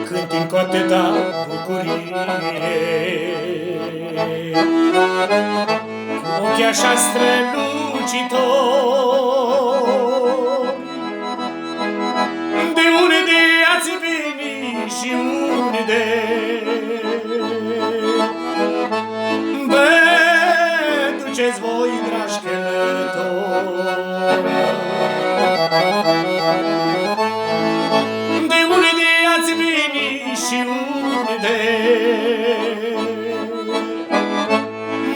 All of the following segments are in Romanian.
Cânt cu atâta bucurie, cu ochii așa strălucitori. De unde ați venit și unde vă duceți voi, dragi călători? De unde ați venit și unde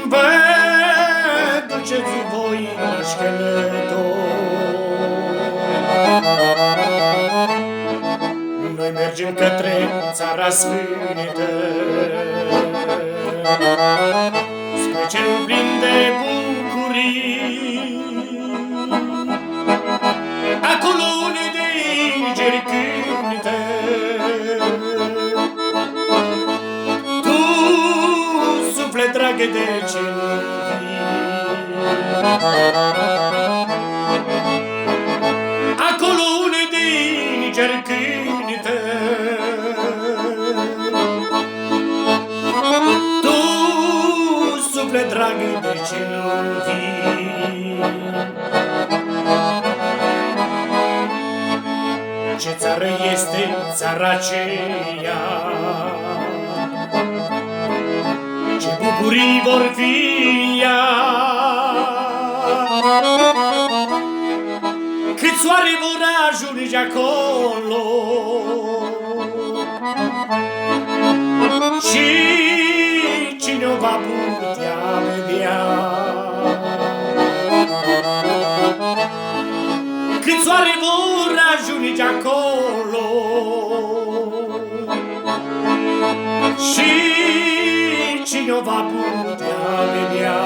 vă duceți voi, dragi călători? Noi mergem către Țara Sfântă, spre cerul plin de bucurii, acolo unde îngeri cântă. Tu, suflet drag de cel vii, acolo unde îngeri cântă. Tu, suflet drag de cel vii. Ce țară este țara aceea? Ce bucurii vor fi ea? Cât soare vor ajunge acolo și cine o va putea vedea? Cât soare vor ajunge acolo și cine o va putea vedea?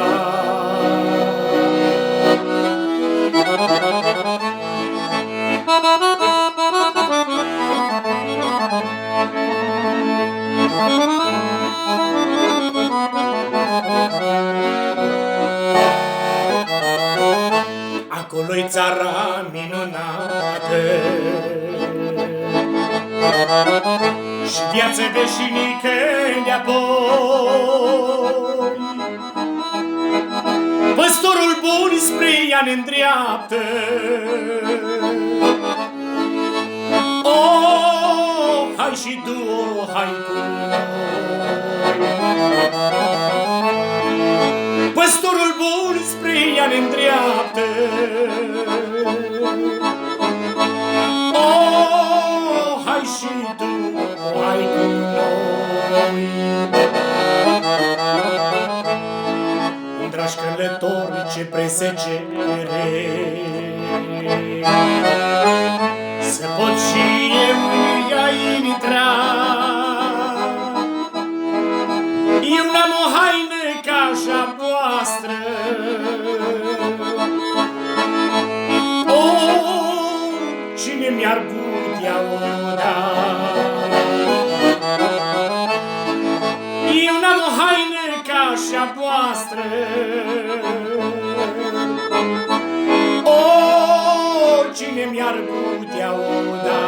Acolo-i țara minunată și viață veșnică de-apoi. Păstorul bun spre ea ne-ndreaptă. Oh, hai și tu, oh, hai cu noi. Păstorul bun spre ea ne-ndreaptă. Oh, hai și tu, hai cu noi. Dragi călători, ce presăgere, să pot și eu în ea intra. Eu n-am o haină ca așa voastră. Oh, cine mi-ar putea o da? Eu n-am o haină ca așa voastră. Oh, cine mi-ar putea o da?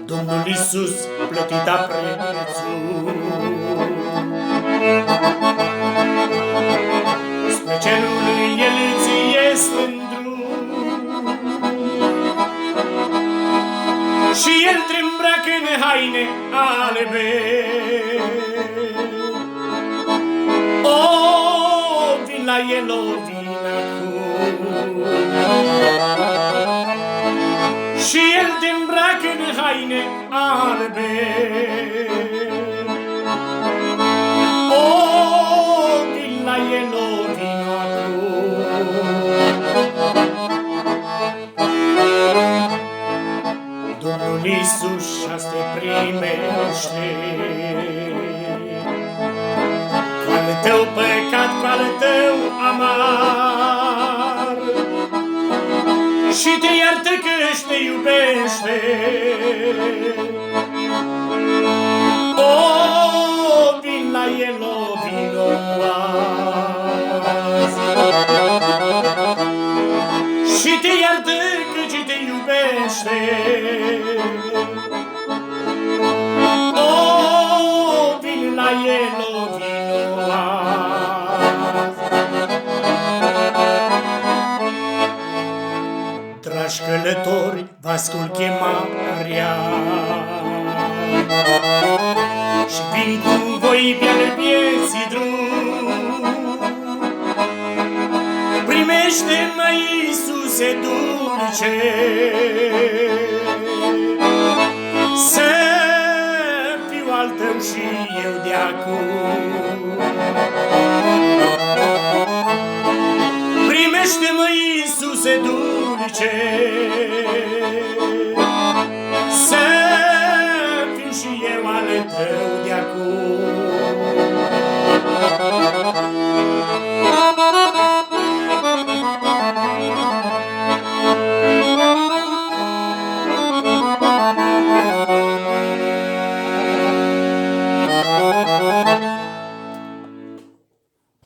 Domnul Iisus plătit-a prețul, spre cerul El ție mândru, și El te îmbracă în haine albe. Oh, vin la El, oh, vin acum, și El te îmbracă în haine albe. Oh, vin la El, oh, vin acum. Domnul Iisus și-a prime iubește. Cu-al tău păcat, cu-al tău amar, și te iartă că-și te iubește. O, vin la el, o, vino azi, și te iartă că-și te iubește. O, vin la el, o, vino azi. Dragi călători, vă ascult chemarea și vin cu voi pe-ale vieții drum. Primește-mă, Iisuse dulce, să fiu al tău și eu de acum. Primește-mă, Iisuse dulce,